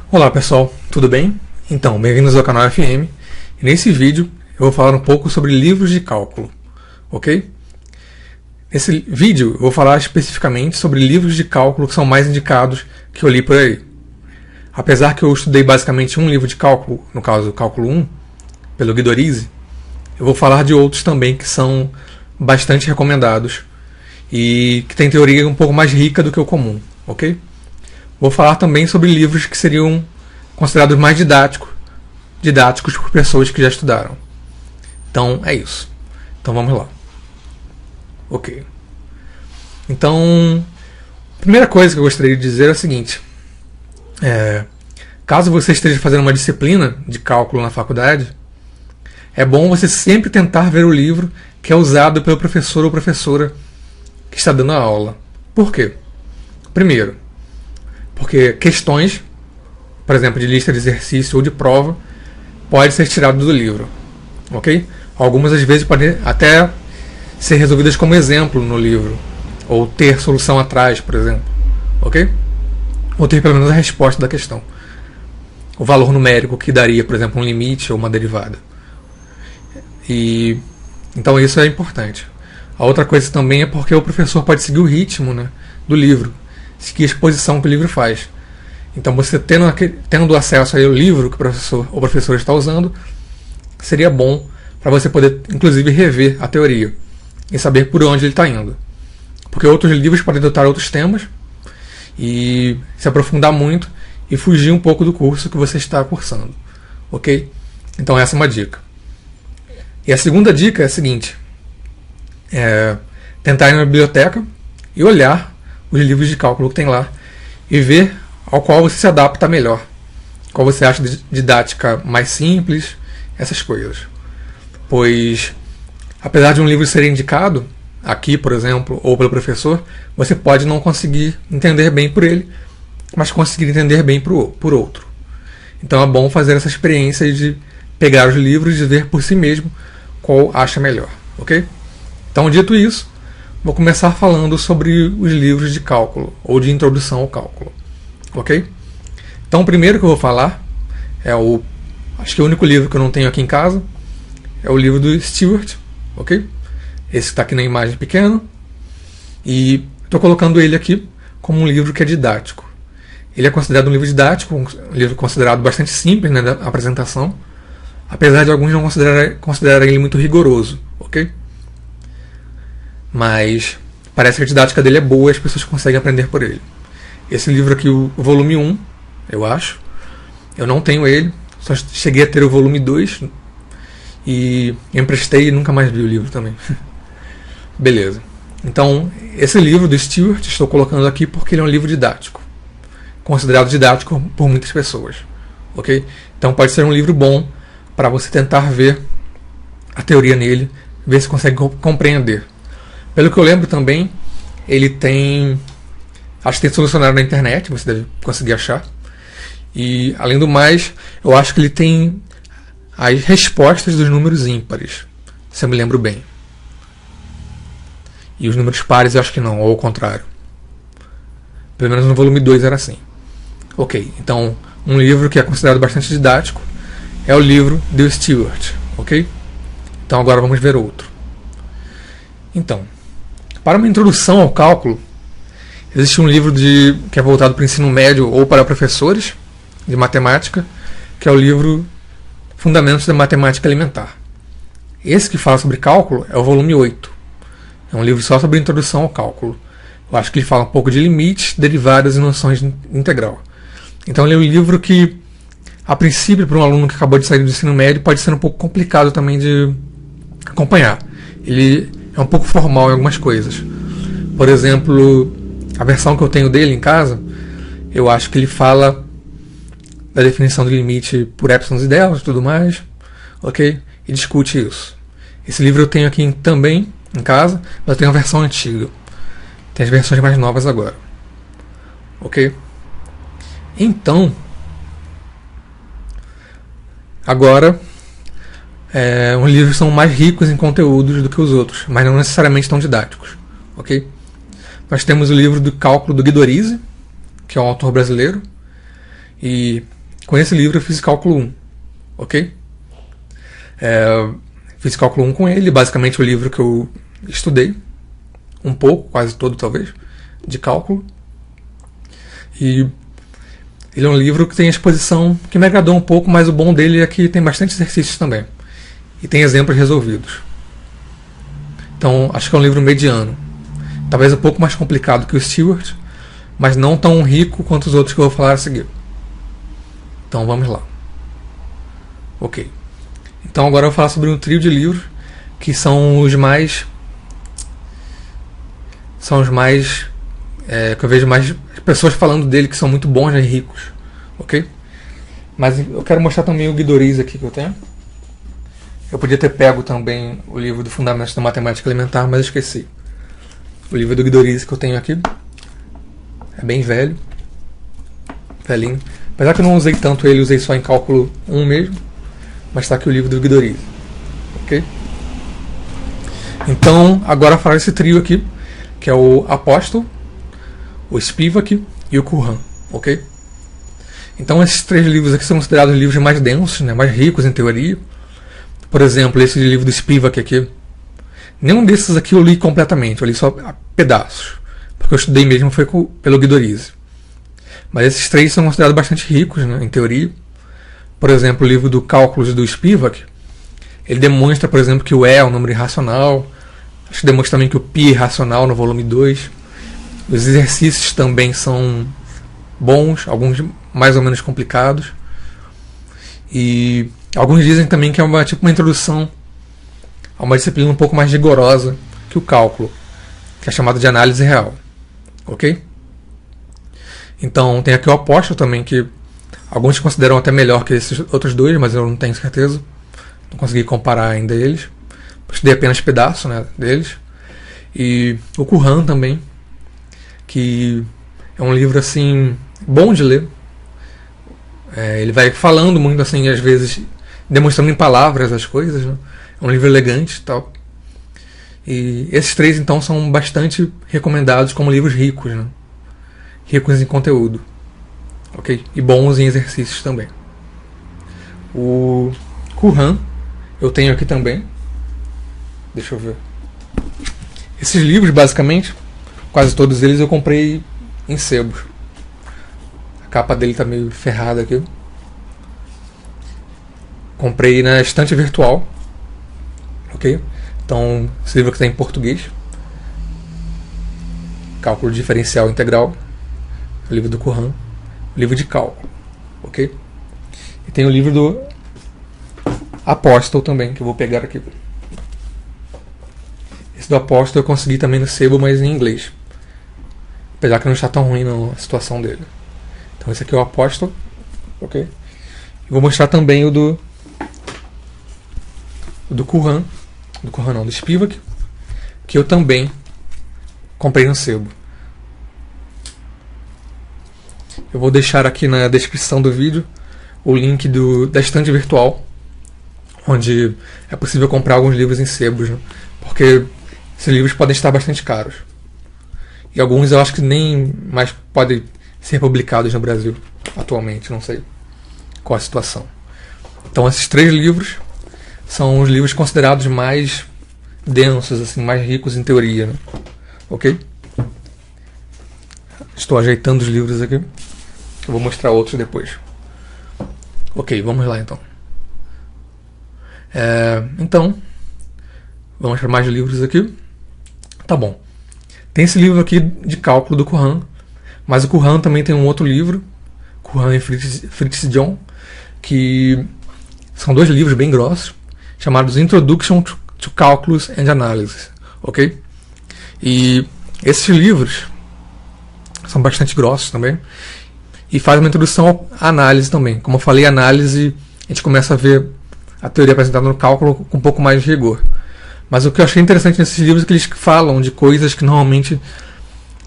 Olá pessoal, tudo bem? Então, bem-vindos ao canal FM. E nesse vídeo eu vou falar um pouco sobre livros de cálculo, ok? Nesse vídeo eu vou falar especificamente sobre livros de cálculo que são mais indicados que eu li por aí. Apesar que eu estudei basicamente um livro de cálculo, no caso o Cálculo 1, pelo Guido Orizzi, eu vou falar de outros também que são bastante recomendados e que tem teoria um pouco mais rica do que o comum, ok? Vou falar também sobre livros que seriam considerados mais didáticos por pessoas que já estudaram. Então é isso. Então vamos lá. Ok. Então, a primeira coisa que eu gostaria de dizer é o seguinte. Caso você esteja fazendo uma disciplina de cálculo na faculdade, é bom você sempre tentar ver o livro que é usado pelo professor ou professora que está dando a aula. Por quê? Primeiro, porque questões, por exemplo, de lista de exercício ou de prova, pode ser tirado do livro, ok? Algumas às vezes podem até ser resolvidas como exemplo no livro, ou ter solução atrás, por exemplo, ok? Ou ter pelo menos a resposta da questão. O valor numérico que daria, por exemplo, um limite ou uma derivada. Então isso é importante. A outra coisa também é porque o professor pode seguir o ritmo, né, do livro, seguir a exposição que o livro faz. Então você tendo acesso ao livro que o professor ou professora está usando, seria bom para você poder inclusive rever a teoria e saber por onde ele está indo. Porque outros livros podem adotar outros temas e se aprofundar muito e fugir um pouco do curso que você está cursando, ok? Então essa é uma dica. E a segunda dica é a seguinte: tentar ir na biblioteca e olhar os livros de cálculo que tem lá e ver ao qual você se adapta melhor, qual você acha didática mais simples, essas coisas. Pois, apesar de um livro ser indicado aqui, por exemplo, ou pelo professor, você pode não conseguir entender bem por ele, mas conseguir entender bem por outro. Então é bom fazer essa experiência de pegar os livros e ver por si mesmo qual acha melhor, ok? Então, dito isso, vou começar falando sobre os livros de cálculo, ou de introdução ao cálculo, ok? Então, o primeiro que eu vou falar acho que o único livro que eu não tenho aqui em casa, é o livro do Stewart, ok? Esse está aqui na imagem pequena, e estou colocando ele aqui como um livro que é didático. Ele é considerado um livro didático, um livro considerado bastante simples, né, da apresentação, apesar de alguns não considerarem ele muito rigoroso, ok? Mas parece que a didática dele é boa e as pessoas conseguem aprender por ele. Esse livro aqui, o volume 1, eu acho. Eu não tenho ele, só cheguei a ter o volume 2 e emprestei e nunca mais vi o livro também. Beleza. Então, esse livro do Stewart estou colocando aqui porque ele é um livro didático, considerado didático por muitas pessoas, ok? Então pode ser um livro bom para você tentar ver a teoria nele, ver se consegue compreender. Pelo que eu lembro também, ele tem... acho que tem solucionado na internet, você deve conseguir achar. E, além do mais, eu acho que ele tem as respostas dos números ímpares, se eu me lembro bem. E os números pares eu acho que não, ou ao contrário. Pelo menos no volume 2 era assim. Ok, então, um livro que é considerado bastante didático é o livro do Stewart, ok? Então agora vamos ver outro. Então, para uma introdução ao cálculo, existe um livro que é voltado para o ensino médio ou para professores de matemática, que é o livro Fundamentos da Matemática Elementar. Esse que fala sobre cálculo é o volume 8. É um livro só sobre introdução ao cálculo. Eu acho que ele fala um pouco de limites, derivadas e noções de integral. Então ele é um livro que, a princípio, para um aluno que acabou de sair do ensino médio, pode ser um pouco complicado também de acompanhar. Ele é um pouco formal em algumas coisas. Por exemplo, a versão que eu tenho dele em casa, eu acho que ele fala da definição do limite por épsilons e deltas e tudo mais, ok? E discute isso. Esse livro eu tenho aqui também em casa, mas eu tenho a versão antiga. Tem as versões mais novas agora, ok? Então, agora, os livros são mais ricos em conteúdos do que os outros, mas não necessariamente tão didáticos, ok? Nós temos o livro do Cálculo do Guido Orizzi, que é um autor brasileiro, e com esse livro eu fiz cálculo 1, ok? Fiz cálculo 1 com ele, basicamente o livro que eu estudei, um pouco, quase todo talvez, de cálculo. E ele é um livro que tem a exposição que me agradou um pouco, mas o bom dele é que tem bastante exercícios também. E tem exemplos resolvidos. Então, acho que é um livro mediano. Talvez um pouco mais complicado que o Stewart, mas não tão rico quanto os outros que eu vou falar a seguir. Então, vamos lá. Ok. Então, agora eu vou falar sobre um trio de livros que são os mais... que eu vejo mais pessoas falando dele que são muito bons e ricos, ok? Mas eu quero mostrar também o Guidoriz aqui que eu tenho. Eu podia ter pego também o livro do Fundamentos da Matemática Elementar, mas esqueci. O livro do Guidoriz que eu tenho aqui é bem velho, velhinho. Apesar que eu não usei tanto ele, usei só em cálculo 1 mesmo, mas está aqui o livro do Guidoriz, ok? Então, agora falar desse trio aqui, que é o Apóstolo, o Spivak e o Curran, ok? Então esses três livros aqui são considerados livros mais densos, né, mais ricos em teoria. Por exemplo, esse livro do Spivak aqui, nenhum desses aqui eu li completamente, eu li só pedaços, porque eu estudei mesmo foi pelo Guidoriz. Mas esses três são considerados bastante ricos, né, em teoria. Por exemplo, o livro do Cálculos do Spivak, ele demonstra, por exemplo, que o E é um número irracional. Acho que demonstra também que o π é irracional no volume 2. Os exercícios também são bons, alguns mais ou menos complicados. E alguns dizem também que é uma introdução a uma disciplina um pouco mais rigorosa que o cálculo, que é chamada de análise real. Ok? Então tem aqui o Apóstolo também, que alguns consideram até melhor que esses outros dois, mas eu não tenho certeza. Não consegui comparar ainda eles. Estudei apenas pedaço, né, deles. E o Curran também, que é um livro assim bom de ler. Ele vai falando muito assim, às vezes demonstrando em palavras as coisas, né? É um livro elegante e tal. E esses três então são bastante recomendados como livros ricos, né? Ricos em conteúdo, ok? E bons em exercícios também. O Curran eu tenho aqui também. Deixa eu ver. Esses livros, basicamente, quase todos eles eu comprei em sebos. A capa dele tá meio ferrada aqui. Comprei na estante virtual. Ok? Então, esse livro aqui está em português. Cálculo diferencial integral. O livro do Curran. O livro de cálculo. Ok? E tem o livro do Apóstolo também, que eu vou pegar aqui. Esse do Apóstolo eu consegui também no sebo, mas em inglês. Apesar que não está tão ruim não, a situação dele. Então esse aqui é o Apóstolo. Ok? E vou mostrar também o do Curran. Do Curran não, do Spivak. Que eu também comprei no sebo. Eu vou deixar aqui na descrição do vídeo o link da estante virtual, onde é possível comprar alguns livros em sebos, né? Porque esses livros podem estar bastante caros. E alguns eu acho que nem mais podem ser publicados no Brasil atualmente, não sei qual a situação. Então esses três livros são os livros considerados mais densos, assim, mais ricos em teoria, né? Ok? Estou ajeitando os livros aqui. Eu vou mostrar outros depois. Ok, vamos lá então. Então, vamos para mais livros aqui. Tá bom. Tem esse livro aqui de cálculo do Curran, mas o Curran também tem um outro livro, Curran e Fritz John, que são dois livros bem grossos, chamados Introduction to Calculus and Analysis. Ok? E esses livros são bastante grossos também, e faz uma introdução à análise também. Como eu falei, a análise, a gente começa a ver a teoria apresentada no cálculo com um pouco mais de rigor. Mas o que eu achei interessante nesses livros é que eles falam de coisas que normalmente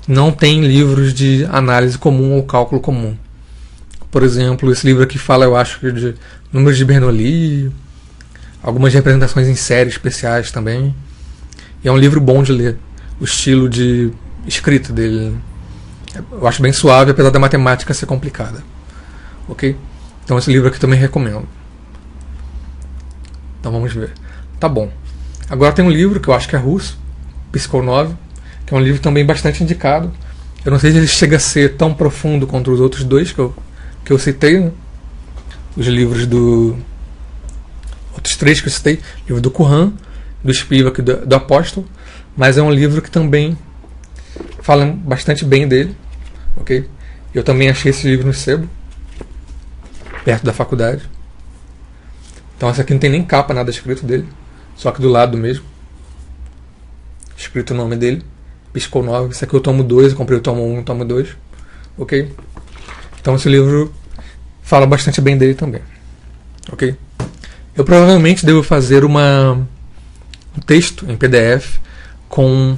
não tem livros de análise comum ou cálculo comum. Por exemplo, esse livro aqui fala, eu acho, de números de Bernoulli, algumas representações em séries especiais também. E é um livro bom de ler. O estilo de escrita dele, eu acho bem suave, apesar da matemática ser complicada. Ok? Então esse livro aqui também recomendo. Então vamos ver. Tá bom. Agora tem um livro que eu acho que é russo, Psikonov, que é um livro também bastante indicado. Eu não sei se ele chega a ser tão profundo quanto os outros dois que eu citei, né? Os livros do... Outros três que eu citei. Livro do Curran, do Spivak e do Apóstolo. Mas é um livro que também fala bastante bem dele. Ok? Eu também achei esse livro no sebo, perto da faculdade. Então esse aqui não tem nem capa, nada escrito dele. Só que do lado mesmo, escrito o nome dele, Psikonov. Esse aqui eu tomo 2, eu comprei o tomo 1 e o tomo 2. Ok? Então esse livro fala bastante bem dele também. Ok? Eu provavelmente devo fazer um texto em PDF com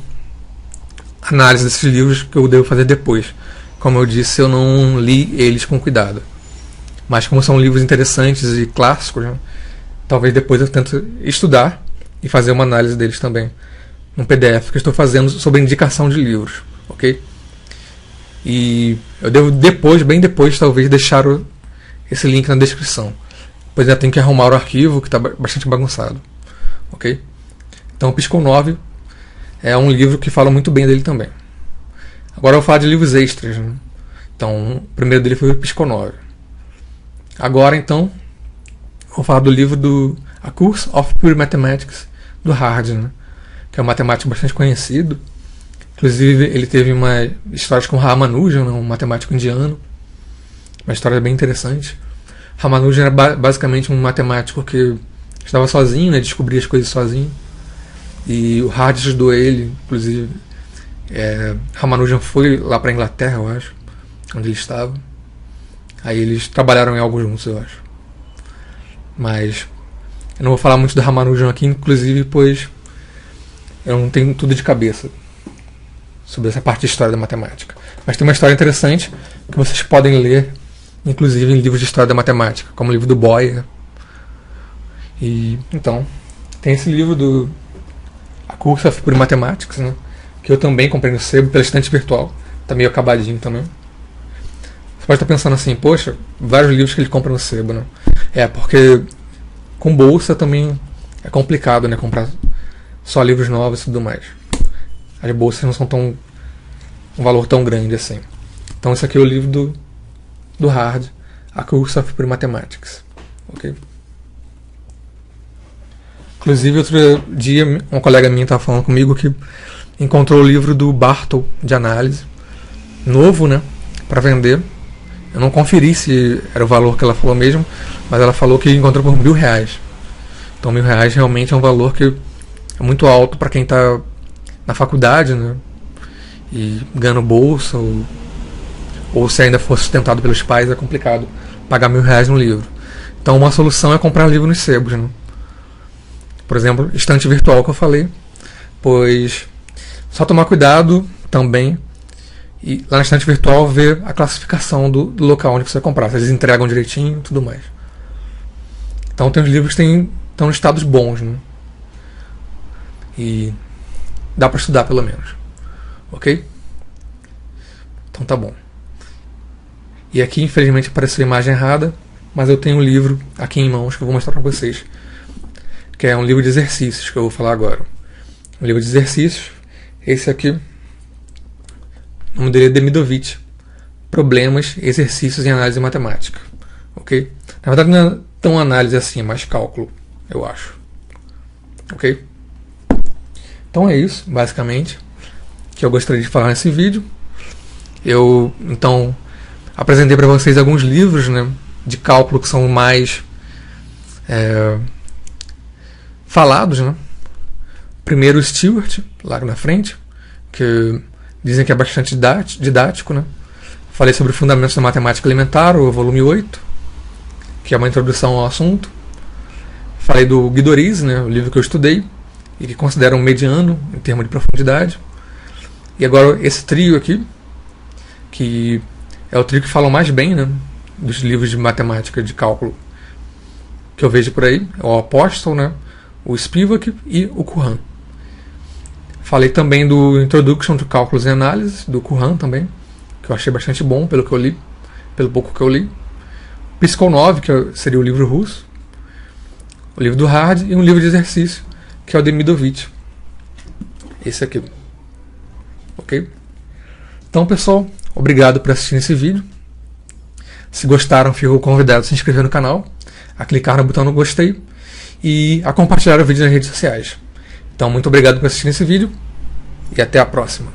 análise desses livros que eu devo fazer depois. Como eu disse, eu não li eles com cuidado. Mas como são livros interessantes e clássicos, né, talvez depois eu tente estudar e fazer uma análise deles também. Um PDF que eu estou fazendo sobre indicação de livros. Ok? E eu devo depois, bem depois, talvez deixar esse link na descrição. Pois eu tenho que arrumar o arquivo que está bastante bagunçado. Ok? Então o Psikonov é um livro que fala muito bem dele também. Agora eu vou falar de livros extras, né? Então o primeiro dele foi o Psikonov. Agora então vou falar do livro do A Course of Pure Mathematics do Hardy, né? Que é um matemático bastante conhecido. Inclusive ele teve uma história com Ramanujan, né? Um matemático indiano. Uma história bem interessante. Ramanujan era basicamente um matemático que estava sozinho, né? Descobria as coisas sozinho. E o Hardy ajudou ele, inclusive. Ramanujan foi lá para a Inglaterra, eu acho, onde ele estava. Aí eles trabalharam em algo juntos, eu acho. Mas eu não vou falar muito do Ramanujan aqui, inclusive, pois eu não tenho tudo de cabeça sobre essa parte de história da matemática. Mas tem uma história interessante que vocês podem ler, inclusive em livros de história da matemática, como o livro do Boyer. E então tem esse livro do A Course of Pure Mathematics, né, que eu também comprei no sebo pela estante virtual. Tá meio acabadinho também. Você pode estar pensando assim, poxa, vários livros que ele compra no sebo, né? Porque com bolsa também é complicado, né? Comprar só livros novos e tudo mais. As bolsas não são um valor tão grande assim. Então esse aqui é o livro do Hard, A Course of Pure Mathematics. Ok? Inclusive outro dia uma colega minha estava falando comigo que encontrou o livro do Bartol de análise, novo, né? Para vender. Eu não conferi se era o valor que ela falou mesmo, mas ela falou que encontrou por R$1.000. Então R$1.000 realmente é um valor que é muito alto para quem está na faculdade, né? E ganhando bolsa, ou se ainda for sustentado pelos pais, é complicado pagar R$1.000 no livro. Então uma solução é comprar livro nos sebos, né? Por exemplo, estante virtual que eu falei, pois só tomar cuidado também e lá na estante virtual ver a classificação do local onde você vai comprar, se eles entregam direitinho e tudo mais. Então tem os livros que estão em estados bons, né? E dá para estudar pelo menos. Ok? Então tá bom. E aqui infelizmente apareceu a imagem errada, mas eu tenho um livro aqui em mãos que eu vou mostrar para vocês, que é um livro de exercícios que eu vou falar agora. Um livro de exercícios, esse aqui, o nome dele é Demidovich, Problemas, Exercícios em Análise Matemática. Ok? Na verdade não é tão análise assim, é mais cálculo, eu acho. Ok? Então é isso, basicamente, que eu gostaria de falar nesse vídeo. Eu, então, apresentei para vocês alguns livros, né, de cálculo que são mais falados, né? Primeiro o Stewart, lá na frente, que dizem que é bastante didático, né? Falei sobre Fundamentos da Matemática Elementar, o volume 8, que é uma introdução ao assunto. Falei do Guido Risi, né, o livro que eu estudei, e que considero um mediano em termos de profundidade. E agora esse trio aqui, que é o trio que fala mais bem, né, dos livros de matemática, de cálculo, que eu vejo por aí, é o Apóstolo, né, o Spivak e o Curran. Falei também do Introduction to Cálculos e Análise, do Curran também, que eu achei bastante bom pelo que eu li, pelo pouco que eu li. Psicol 9, que seria o livro russo, o livro do Hard, e um livro de exercício, que é o Demidovich. Esse aqui. Ok? Então, pessoal, obrigado por assistir esse vídeo. Se gostaram, fico convidado a se inscrever no canal, a clicar no botão no gostei e a compartilhar o vídeo nas redes sociais. Então, muito obrigado por assistir esse vídeo e até a próxima.